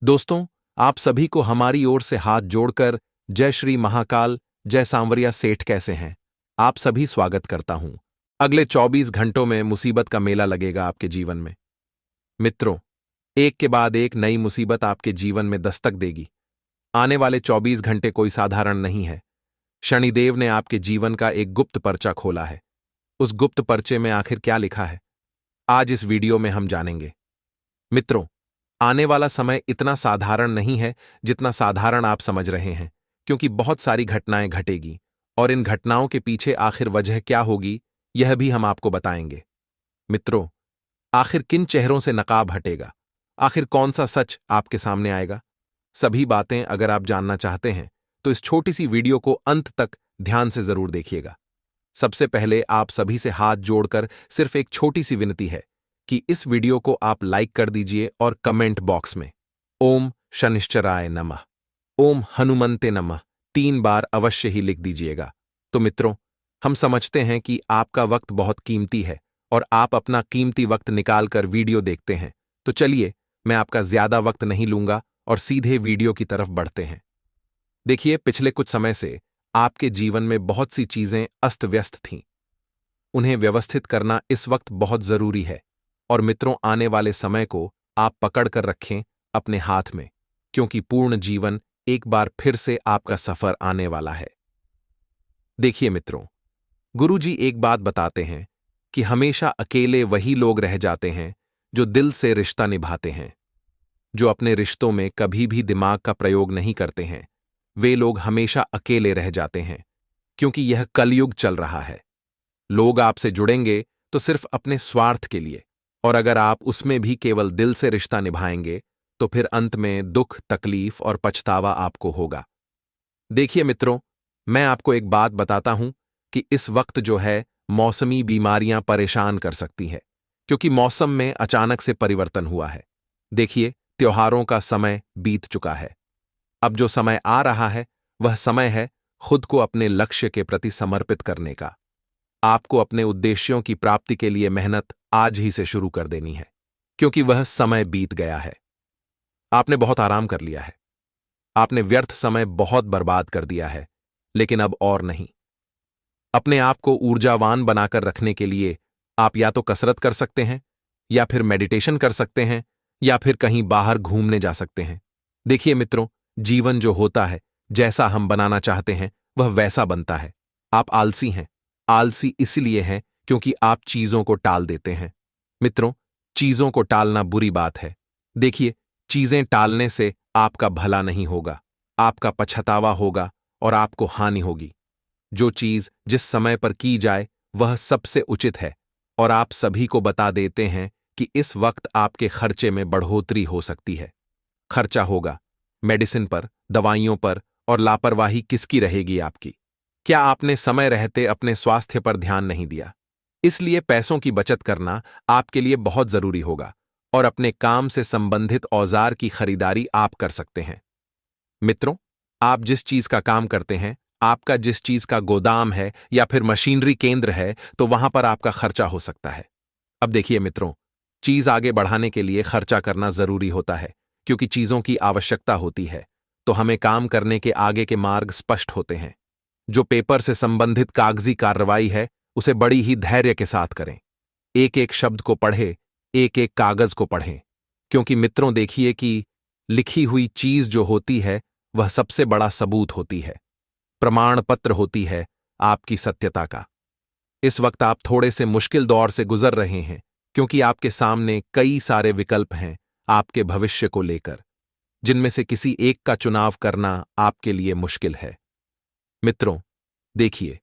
दोस्तों, आप सभी को हमारी ओर से हाथ जोड़कर जय श्री महाकाल, जय सांवरिया सेठ कैसे हैं? आप सभी स्वागत करता हूं। अगले 24 घंटों में मुसीबत का मेला लगेगा आपके जीवन में। मित्रों, एक के बाद एक नई मुसीबत आपके जीवन में दस्तक देगी। आने वाले 24 घंटे कोई साधारण नहीं है। शनिदेव ने आपके जीवन का एक गुप्त पर्चा खोला है। उस गुप्त पर्चे में आखिर क्या लिखा है, आज इस वीडियो में हम जानेंगे। मित्रों, आने वाला समय इतना साधारण नहीं है जितना साधारण आप समझ रहे हैं, क्योंकि बहुत सारी घटनाएं घटेगी और इन घटनाओं के पीछे आखिर वजह क्या होगी, यह भी हम आपको बताएंगे। मित्रों, आखिर किन चेहरों से नकाब हटेगा, आखिर कौन सा सच आपके सामने आएगा, सभी बातें अगर आप जानना चाहते हैं तो इस छोटी सी वीडियो को अंत तक ध्यान से जरूर देखिएगा। सबसे पहले आप सभी से हाथ जोड़कर सिर्फ एक छोटी सी विनती है कि इस वीडियो को आप लाइक कर दीजिए और कमेंट बॉक्स में ओम शनिश्चराय नमः, ओम हनुमंते नमः 3 बार अवश्य ही लिख दीजिएगा। तो मित्रों, हम समझते हैं कि आपका वक्त बहुत कीमती है और आप अपना कीमती वक्त निकालकर वीडियो देखते हैं, तो चलिए मैं आपका ज्यादा वक्त नहीं लूंगा और सीधे वीडियो की तरफ बढ़ते हैं। देखिए, पिछले कुछ समय से आपके जीवन में बहुत सी चीजें अस्त व्यस्त थीं। उन्हें व्यवस्थित करना इस वक्त बहुत जरूरी है। और मित्रों, आने वाले समय को आप पकड़ कर रखें अपने हाथ में, क्योंकि पूर्ण जीवन एक बार फिर से आपका सफर आने वाला है। देखिए मित्रों, गुरुजी एक बात बताते हैं कि हमेशा अकेले वही लोग रह जाते हैं जो दिल से रिश्ता निभाते हैं। जो अपने रिश्तों में कभी भी दिमाग का प्रयोग नहीं करते हैं, वे लोग हमेशा अकेले रह जाते हैं, क्योंकि यह कलयुग चल रहा है। लोग आपसे जुड़ेंगे तो सिर्फ अपने स्वार्थ के लिए, और अगर आप उसमें भी केवल दिल से रिश्ता निभाएंगे तो फिर अंत में दुख, तकलीफ और पछतावा आपको होगा। देखिए मित्रों, मैं आपको एक बात बताता हूं कि इस वक्त जो है मौसमी बीमारियां परेशान कर सकती है, क्योंकि मौसम में अचानक से परिवर्तन हुआ है। देखिए, त्योहारों का समय बीत चुका है। अब जो समय आ रहा है वह समय है खुद को अपने लक्ष्य के प्रति समर्पित करने का। आपको अपने उद्देश्यों की प्राप्ति के लिए मेहनत आज ही से शुरू कर देनी है, क्योंकि वह समय बीत गया है। आपने बहुत आराम कर लिया है, आपने व्यर्थ समय बहुत बर्बाद कर दिया है, लेकिन अब और नहीं। अपने आप को ऊर्जावान बनाकर रखने के लिए आप या तो कसरत कर सकते हैं, या फिर मेडिटेशन कर सकते हैं, या फिर कहीं बाहर घूमने जा सकते हैं। देखिए मित्रों, जीवन जो होता है, जैसा हम बनाना चाहते हैं वह वैसा बनता है। आप आलसी हैं। आलसी इसलिए हैं क्योंकि आप चीजों को टाल देते हैं। मित्रों, चीजों को टालना बुरी बात है। देखिए, चीजें टालने से आपका भला नहीं होगा, आपका पछतावा होगा और आपको हानि होगी। जो चीज जिस समय पर की जाए वह सबसे उचित है, और आप सभी को बता देते हैं कि इस वक्त आपके खर्चे में बढ़ोतरी हो सकती है। खर्चा होगा मेडिसिन पर, दवाइयों पर, और लापरवाही किसकी रहेगी आपकी? क्या आपने समय रहते अपने स्वास्थ्य पर ध्यान नहीं दिया? इसलिए पैसों की बचत करना आपके लिए बहुत जरूरी होगा, और अपने काम से संबंधित औजार की खरीदारी आप कर सकते हैं। मित्रों, आप जिस चीज का काम करते हैं, आपका जिस चीज का गोदाम है या फिर मशीनरी केंद्र है, तो वहां पर आपका खर्चा हो सकता है। अब देखिए मित्रों, चीज आगे बढ़ाने के लिए खर्चा करना जरूरी होता है, क्योंकि चीजों की आवश्यकता होती है, तो हमें काम करने के आगे के मार्ग स्पष्ट होते हैं। जो पेपर से संबंधित कागजी कार्रवाई है, उसे बड़ी ही धैर्य के साथ करें। एक एक शब्द को पढ़े, एक एक कागज को पढ़ें, क्योंकि मित्रों देखिए कि लिखी हुई चीज जो होती है वह सबसे बड़ा सबूत होती है, प्रमाण पत्र होती है आपकी सत्यता का। इस वक्त आप थोड़े से मुश्किल दौर से गुजर रहे हैं, क्योंकि आपके सामने कई सारे विकल्प हैं आपके भविष्य को लेकर, जिनमें से किसी एक का चुनाव करना आपके लिए मुश्किल है। मित्रों, देखिए,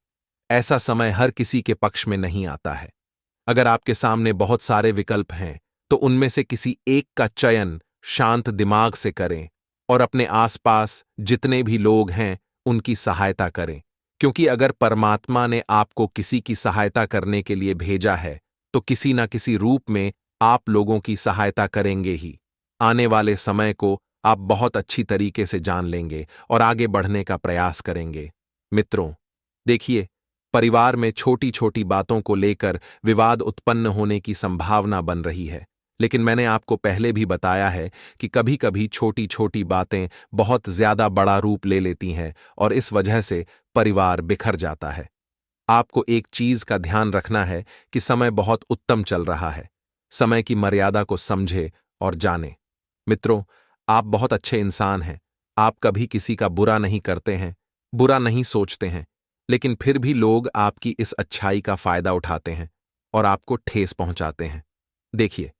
ऐसा समय हर किसी के पक्ष में नहीं आता है। अगर आपके सामने बहुत सारे विकल्प हैं, तो उनमें से किसी एक का चयन शांत दिमाग से करें और अपने आसपास जितने भी लोग हैं उनकी सहायता करें, क्योंकि अगर परमात्मा ने आपको किसी की सहायता करने के लिए भेजा है तो किसी न किसी रूप में आप लोगों की सहायता करेंगे ही। आने वाले समय को आप बहुत अच्छी तरीके से जान लेंगे और आगे बढ़ने का प्रयास करेंगे। मित्रों, देखिए, परिवार में छोटी छोटी बातों को लेकर विवाद उत्पन्न होने की संभावना बन रही है, लेकिन मैंने आपको पहले भी बताया है कि कभी कभी छोटी छोटी बातें बहुत ज्यादा बड़ा रूप ले लेती हैं और इस वजह से परिवार बिखर जाता है। आपको एक चीज का ध्यान रखना है कि समय बहुत उत्तम चल रहा है। समय की मर्यादा को समझे और जाने। मित्रों, आप बहुत अच्छे इंसान हैं। आप कभी किसी का बुरा नहीं करते हैं, बुरा नहीं सोचते हैं, लेकिन फिर भी लोग आपकी इस अच्छाई का फायदा उठाते हैं और आपको ठेस पहुंचाते हैं। देखिए,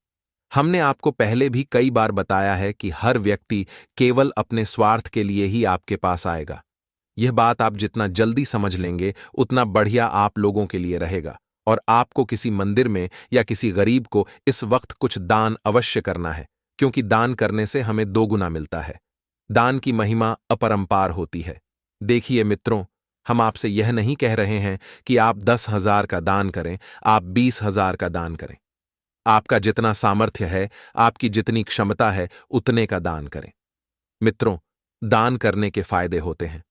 हमने आपको पहले भी कई बार बताया है कि हर व्यक्ति केवल अपने स्वार्थ के लिए ही आपके पास आएगा। यह बात आप जितना जल्दी समझ लेंगे उतना बढ़िया आप लोगों के लिए रहेगा। और आपको किसी मंदिर में या किसी गरीब को इस वक्त कुछ दान अवश्य करना है, क्योंकि दान करने से हमें दोगुना मिलता है। दान की महिमा अपरंपार होती है। देखिए मित्रों, हम आपसे यह नहीं कह रहे हैं कि आप 10,000 का दान करें, आप 20,000 का दान करें। आपका जितना सामर्थ्य है, आपकी जितनी क्षमता है, उतने का दान करें। मित्रों, दान करने के फायदे होते हैं।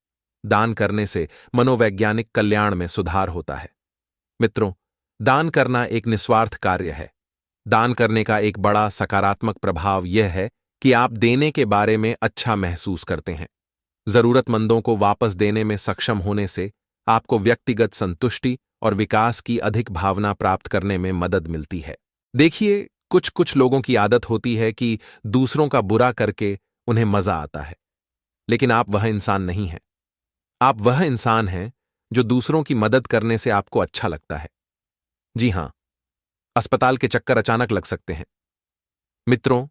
दान करने से मनोवैज्ञानिक कल्याण में सुधार होता है। मित्रों, दान करना एक निस्वार्थ कार्य है। दान करने का एक बड़ा सकारात्मक प्रभाव यह है कि आप देने के बारे में अच्छा महसूस करते हैं। जरूरतमंदों को वापस देने में सक्षम होने से आपको व्यक्तिगत संतुष्टि और विकास की अधिक भावना प्राप्त करने में मदद मिलती है। देखिए, कुछ कुछ लोगों की आदत होती है कि दूसरों का बुरा करके उन्हें मजा आता है, लेकिन आप वह इंसान नहीं हैं। आप वह इंसान हैं जो दूसरों की मदद करने से आपको अच्छा लगता है। जी हां, अस्पताल के चक्कर अचानक लग सकते हैं। मित्रों,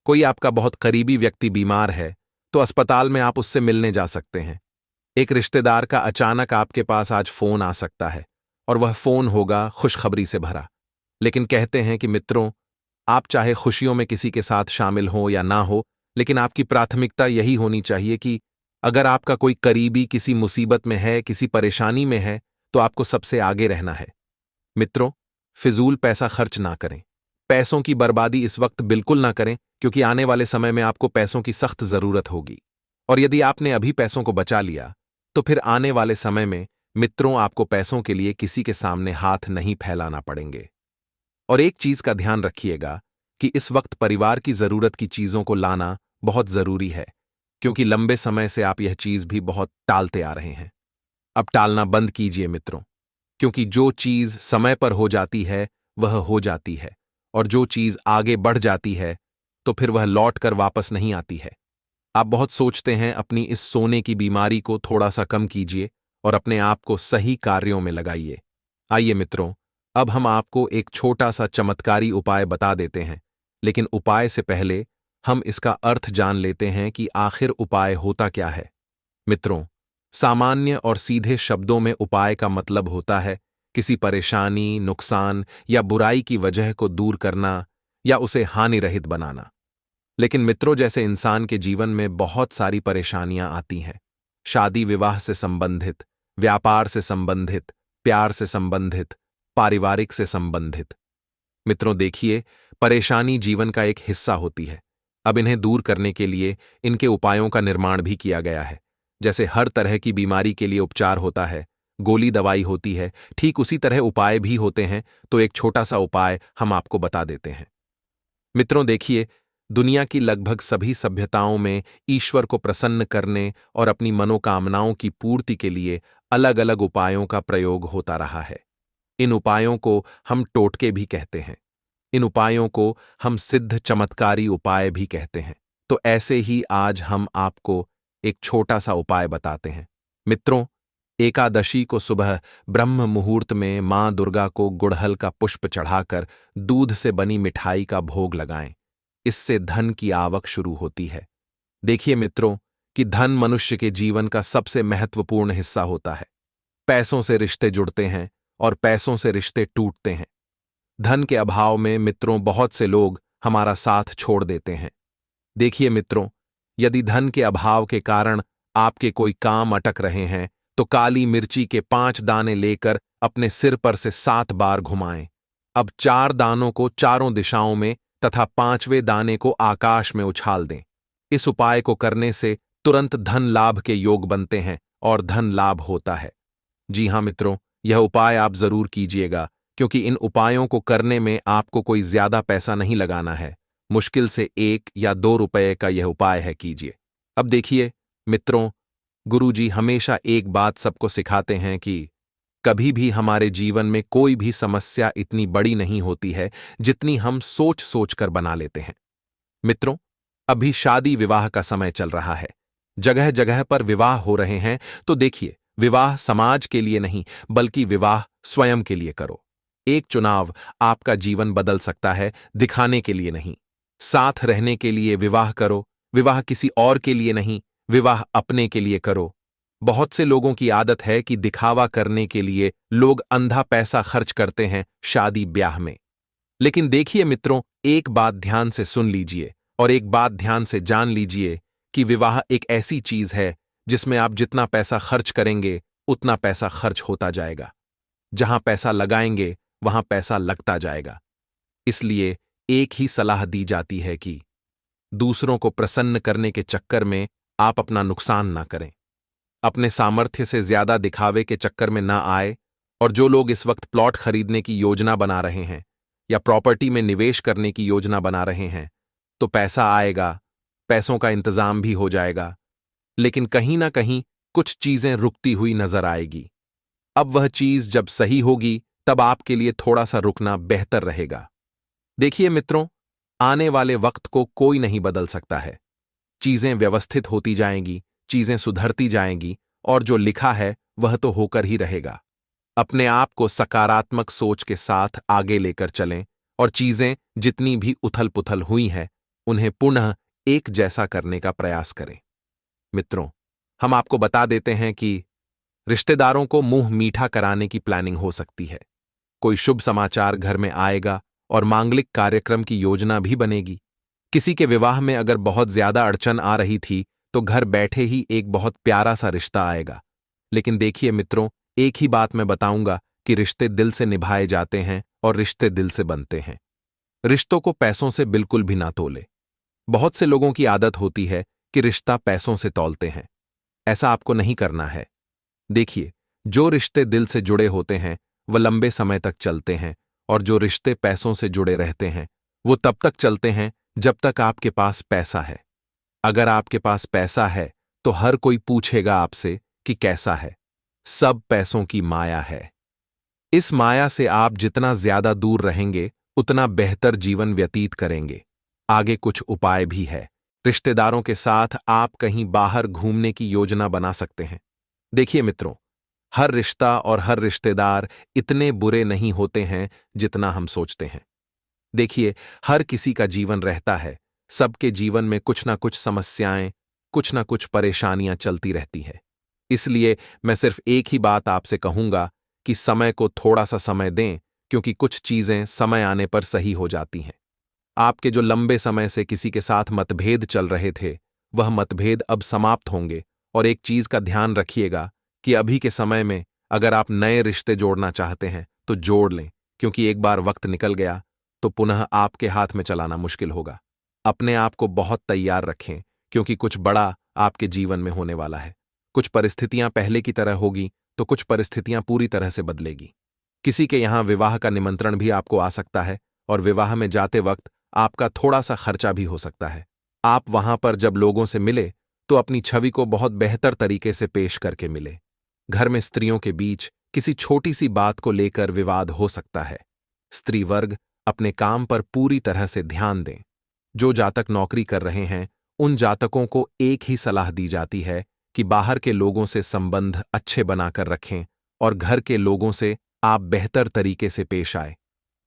कोई आपका बहुत करीबी व्यक्ति बीमार है तो अस्पताल में आप उससे मिलने जा सकते हैं। एक रिश्तेदार का अचानक आपके पास आज फोन आ सकता है और वह फोन होगा खुशखबरी से भरा। लेकिन कहते हैं कि मित्रों, आप चाहे खुशियों में किसी के साथ शामिल हो या ना हो, लेकिन आपकी प्राथमिकता यही होनी चाहिए कि अगर आपका कोई करीबी किसी मुसीबत में है, किसी परेशानी में है, तो आपको सबसे आगे रहना है। मित्रों, फिजूल पैसा खर्च ना करें। पैसों की बर्बादी इस वक्त बिल्कुल ना करें, क्योंकि आने वाले समय में आपको पैसों की सख्त जरूरत होगी। और यदि आपने अभी पैसों को बचा लिया, तो फिर आने वाले समय में मित्रों आपको पैसों के लिए किसी के सामने हाथ नहीं फैलाना पड़ेंगे। और एक चीज का ध्यान रखिएगा कि इस वक्त परिवार की जरूरत की चीजों को लाना बहुत जरूरी है, क्योंकि लंबे समय से आप यह चीज भी बहुत टालते आ रहे हैं। अब टालना बंद कीजिए मित्रों, क्योंकि जो चीज समय पर हो जाती है वह हो जाती है, और जो चीज आगे बढ़ जाती है तो फिर वह लौट कर वापस नहीं आती है। आप बहुत सोचते हैं, अपनी इस सोने की बीमारी को थोड़ा सा कम कीजिए और अपने आप को सही कार्यों में लगाइए। आइए मित्रों, अब हम आपको एक छोटा सा चमत्कारी उपाय बता देते हैं, लेकिन उपाय से पहले हम इसका अर्थ जान लेते हैं कि आखिर उपाय होता क्या है। मित्रों, सामान्य और सीधे शब्दों में उपाय का मतलब होता है किसी परेशानी, नुकसान या बुराई की वजह को दूर करना या उसे हानि रहित बनाना। लेकिन मित्रों, जैसे इंसान के जीवन में बहुत सारी परेशानियां आती हैं, शादी विवाह से संबंधित, व्यापार से संबंधित, प्यार से संबंधित, पारिवारिक से संबंधित। मित्रों देखिए, परेशानी जीवन का एक हिस्सा होती है। अब इन्हें दूर करने के लिए इनके उपायों का निर्माण भी किया गया है। जैसे हर तरह की बीमारी के लिए उपचार होता है, गोली दवाई होती है, ठीक उसी तरह उपाय भी होते हैं। तो एक छोटा सा उपाय हम आपको बता देते हैं। मित्रों देखिए, दुनिया की लगभग सभी सभ्यताओं में ईश्वर को प्रसन्न करने और अपनी मनोकामनाओं की पूर्ति के लिए अलग अलग उपायों का प्रयोग होता रहा है। इन उपायों को हम टोटके भी कहते हैं। इन उपायों को हम सिद्ध चमत्कारी उपाय भी कहते हैं। तो ऐसे ही आज हम आपको एक छोटा सा उपाय बताते हैं। मित्रों, एकादशी को सुबह ब्रह्म मुहूर्त में मां दुर्गा को गुड़हल का पुष्प चढ़ाकर दूध से बनी मिठाई का भोग लगाएं। इससे धन की आवक शुरू होती है। देखिए मित्रों, कि धन मनुष्य के जीवन का सबसे महत्वपूर्ण हिस्सा होता है। पैसों से रिश्ते जुड़ते हैं और पैसों से रिश्ते टूटते हैं। धन के अभाव में मित्रों बहुत से लोग हमारा साथ छोड़ देते हैं। देखिए मित्रों, यदि धन के अभाव के कारण आपके कोई काम अटक रहे हैं, तो काली मिर्ची के 5 दाने लेकर अपने सिर पर से 7 बार घुमाएं। अब 4 दानों को चारों दिशाओं में तथा 5वें दाने को आकाश में उछाल दें। इस उपाय को करने से तुरंत धन लाभ के योग बनते हैं और धन लाभ होता है। जी हां मित्रों, यह उपाय आप जरूर कीजिएगा, क्योंकि इन उपायों को करने में आपको कोई ज्यादा पैसा नहीं लगाना है। मुश्किल से 1 या 2 रुपए का यह उपाय है, कीजिए। अब देखिए मित्रों, गुरुजी हमेशा एक बात सबको सिखाते हैं कि कभी भी हमारे जीवन में कोई भी समस्या इतनी बड़ी नहीं होती है जितनी हम सोच सोच कर बना लेते हैं। मित्रों, अभी शादी विवाह का समय चल रहा है, जगह जगह पर विवाह हो रहे हैं। तो देखिए, विवाह समाज के लिए नहीं बल्कि विवाह स्वयं के लिए करो। एक चुनाव आपका जीवन बदल सकता है, दिखाने के लिए नहीं। साथ रहने के लिए विवाह करो, विवाह किसी और के लिए नहीं, विवाह अपने के लिए करो। बहुत से लोगों की आदत है कि दिखावा करने के लिए लोग अंधा पैसा खर्च करते हैं शादी ब्याह में। लेकिन देखिए मित्रों, एक बात ध्यान से सुन लीजिए और एक बात ध्यान से जान लीजिए कि विवाह एक ऐसी चीज है जिसमें आप जितना पैसा खर्च करेंगे उतना पैसा खर्च होता जाएगा। जहां पैसा लगाएंगे वहां पैसा लगता जाएगा। इसलिए एक ही सलाह दी जाती है कि दूसरों को प्रसन्न करने के चक्कर में आप अपना नुकसान ना करें, अपने सामर्थ्य से ज्यादा दिखावे के चक्कर में ना आए। और जो लोग इस वक्त प्लॉट खरीदने की योजना बना रहे हैं या प्रॉपर्टी में निवेश करने की योजना बना रहे हैं, तो पैसा आएगा, पैसों का इंतजाम भी हो जाएगा, लेकिन कहीं ना कहीं कुछ चीजें रुकती हुई नजर आएगी। अब वह चीज जब सही होगी तब आपके लिए थोड़ा सा रुकना बेहतर रहेगा। देखिए मित्रों, आने वाले वक्त को कोई नहीं बदल सकता है। चीजें व्यवस्थित होती जाएंगी, चीजें सुधरती जाएंगी और जो लिखा है वह तो होकर ही रहेगा। अपने आप को सकारात्मक सोच के साथ आगे लेकर चलें और चीजें जितनी भी उथल पुथल हुई हैं उन्हें पुनः एक जैसा करने का प्रयास करें। मित्रों, हम आपको बता देते हैं कि रिश्तेदारों को मुंह मीठा कराने की प्लानिंग हो सकती है। कोई शुभ समाचार घर में आएगा और मांगलिक कार्यक्रम की योजना भी बनेगी। किसी के विवाह में अगर बहुत ज्यादा अड़चन आ रही थी तो घर बैठे ही एक बहुत प्यारा सा रिश्ता आएगा। लेकिन देखिए मित्रों, एक ही बात मैं बताऊंगा कि रिश्ते दिल से निभाए जाते हैं और रिश्ते दिल से बनते हैं। रिश्तों को पैसों से बिल्कुल भी ना तोले। बहुत से लोगों की आदत होती है कि रिश्ता पैसों से तौलते हैं। ऐसा आपको नहीं करना है। देखिए, जो रिश्ते दिल से जुड़े होते हैं वह लंबे समय तक चलते हैं और जो रिश्ते पैसों से जुड़े रहते हैं वो तब तक चलते हैं जब तक आपके पास पैसा है। अगर आपके पास पैसा है तो हर कोई पूछेगा आपसे कि कैसा है। सब पैसों की माया है। इस माया से आप जितना ज्यादा दूर रहेंगे उतना बेहतर जीवन व्यतीत करेंगे। आगे कुछ उपाय भी है। रिश्तेदारों के साथ आप कहीं बाहर घूमने की योजना बना सकते हैं। देखिए मित्रों, हर रिश्ता और हर रिश्तेदार इतने बुरे नहीं होते हैं जितना हम सोचते हैं। देखिए, हर किसी का जीवन रहता है, सबके जीवन में कुछ ना कुछ समस्याएं, कुछ ना कुछ परेशानियां चलती रहती है। इसलिए मैं सिर्फ एक ही बात आपसे कहूंगा कि समय को थोड़ा सा समय दें, क्योंकि कुछ चीजें समय आने पर सही हो जाती हैं। आपके जो लंबे समय से किसी के साथ मतभेद चल रहे थे, वह मतभेद अब समाप्त होंगे। और एक चीज का ध्यान रखिएगा कि अभी के समय में अगर आप नए रिश्ते जोड़ना चाहते हैं तो जोड़ लें, क्योंकि एक बार वक्त निकल गया तो पुनः आपके हाथ में चलाना मुश्किल होगा। अपने आप को बहुत तैयार रखें, क्योंकि कुछ बड़ा आपके जीवन में होने वाला है। कुछ परिस्थितियां पहले की तरह होगी तो कुछ परिस्थितियां पूरी तरह से बदलेगी। किसी के यहां विवाह का निमंत्रण भी आपको आ सकता है और विवाह में जाते वक्त आपका थोड़ा सा खर्चा भी हो सकता है। आप वहां पर जब लोगों से मिले तो अपनी छवि को बहुत बेहतर तरीके से पेश करके मिले। घर में स्त्रियों के बीच किसी छोटी सी बात को लेकर विवाद हो सकता है। स्त्री वर्ग अपने काम पर पूरी तरह से ध्यान दें। जो जातक नौकरी कर रहे हैं उन जातकों को एक ही सलाह दी जाती है कि बाहर के लोगों से संबंध अच्छे बनाकर रखें और घर के लोगों से आप बेहतर तरीके से पेश आए।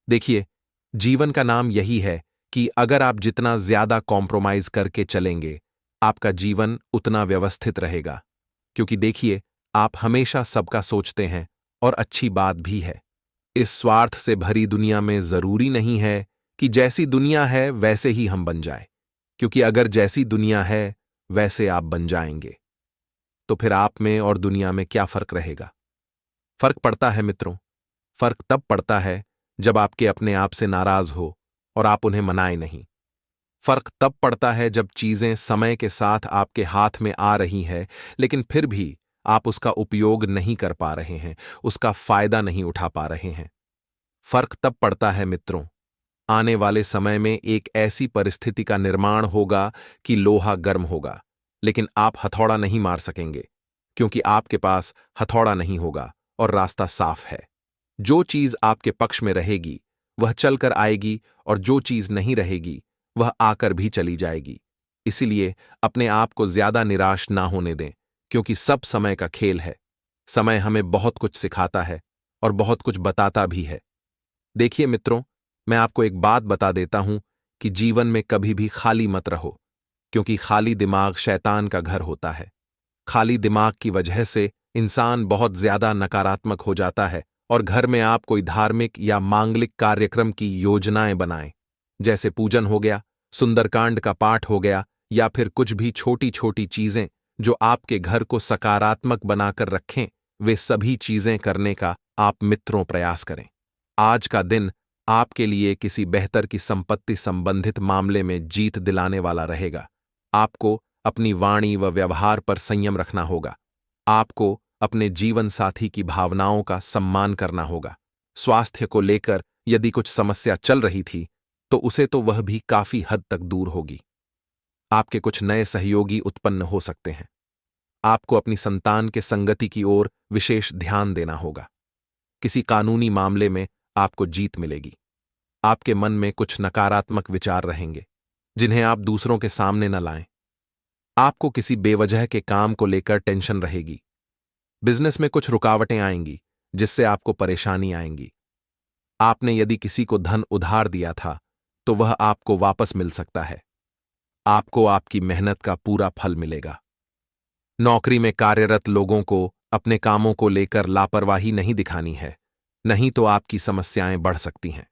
देखिए, जीवन का नाम यही है कि अगर आप जितना ज्यादा कॉम्प्रोमाइज करके चलेंगे आपका जीवन उतना व्यवस्थित रहेगा। क्योंकि देखिए, आप हमेशा सबका सोचते हैं और अच्छी बात भी है। इस स्वार्थ से भरी दुनिया में जरूरी नहीं है कि जैसी दुनिया है वैसे ही हम बन जाए, क्योंकि अगर जैसी दुनिया है वैसे आप बन जाएंगे तो फिर आप में और दुनिया में क्या फर्क रहेगा। फर्क पड़ता है मित्रों। फर्क तब पड़ता है जब आपके अपने आप से नाराज हो और आप उन्हें मनाए नहीं। फर्क तब पड़ता है जब चीजें समय के साथ आपके हाथ में आ रही है लेकिन फिर भी आप उसका उपयोग नहीं कर पा रहे हैं, उसका फायदा नहीं उठा पा रहे हैं। फर्क तब पड़ता है मित्रों, आने वाले समय में एक ऐसी परिस्थिति का निर्माण होगा कि लोहा गर्म होगा, लेकिन आप हथौड़ा नहीं मार सकेंगे, क्योंकि आपके पास हथौड़ा नहीं होगा और रास्ता साफ है। जो चीज आपके पक्ष में रहेगी वह चलकर आएगी, और जो चीज नहीं रहेगी वह आकर भी चली जाएगी। इसीलिए अपने आप को ज्यादा निराश ना होने दें, क्योंकि सब समय का खेल है। समय हमें बहुत कुछ सिखाता है और बहुत कुछ बताता भी है। देखिए मित्रों, मैं आपको एक बात बता देता हूं कि जीवन में कभी भी खाली मत रहो, क्योंकि खाली दिमाग शैतान का घर होता है। खाली दिमाग की वजह से इंसान बहुत ज्यादा नकारात्मक हो जाता है, और घर में आप कोई धार्मिक या मांगलिक कार्यक्रम की योजनाएं बनाएं, जैसे पूजन हो गया, सुंदरकांड का पाठ हो गया, या फिर कुछ भी छोटी छोटी चीजें जो आपके घर को सकारात्मक बनाकर रखें, वे सभी चीजें करने का आप मित्रों प्रयास करें। आज का दिन आपके लिए किसी बेहतर की संपत्ति संबंधित मामले में जीत दिलाने वाला रहेगा। आपको अपनी वाणी व व्यवहार पर संयम रखना होगा। आपको अपने जीवन साथी की भावनाओं का सम्मान करना होगा। स्वास्थ्य को लेकर यदि कुछ समस्या चल रही थी तो उसे तो वह भी काफी हद तक दूर होगी। आपके कुछ नए सहयोगी उत्पन्न हो सकते हैं। आपको अपनी संतान के संगति की ओर विशेष ध्यान देना होगा। किसी कानूनी मामले में आपको जीत मिलेगी। आपके मन में कुछ नकारात्मक विचार रहेंगे, जिन्हें आप दूसरों के सामने न लाएं। आपको किसी बेवजह के काम को लेकर टेंशन रहेगी। बिजनेस में कुछ रुकावटें आएंगी, जिससे आपको परेशानी आएंगी। आपने यदि किसी को धन उधार दिया था तो वह आपको वापस मिल सकता है। आपको आपकी मेहनत का पूरा फल मिलेगा। नौकरी में कार्यरत लोगों को अपने कामों को लेकर लापरवाही नहीं दिखानी है, नहीं तो आपकी समस्याएं बढ़ सकती हैं।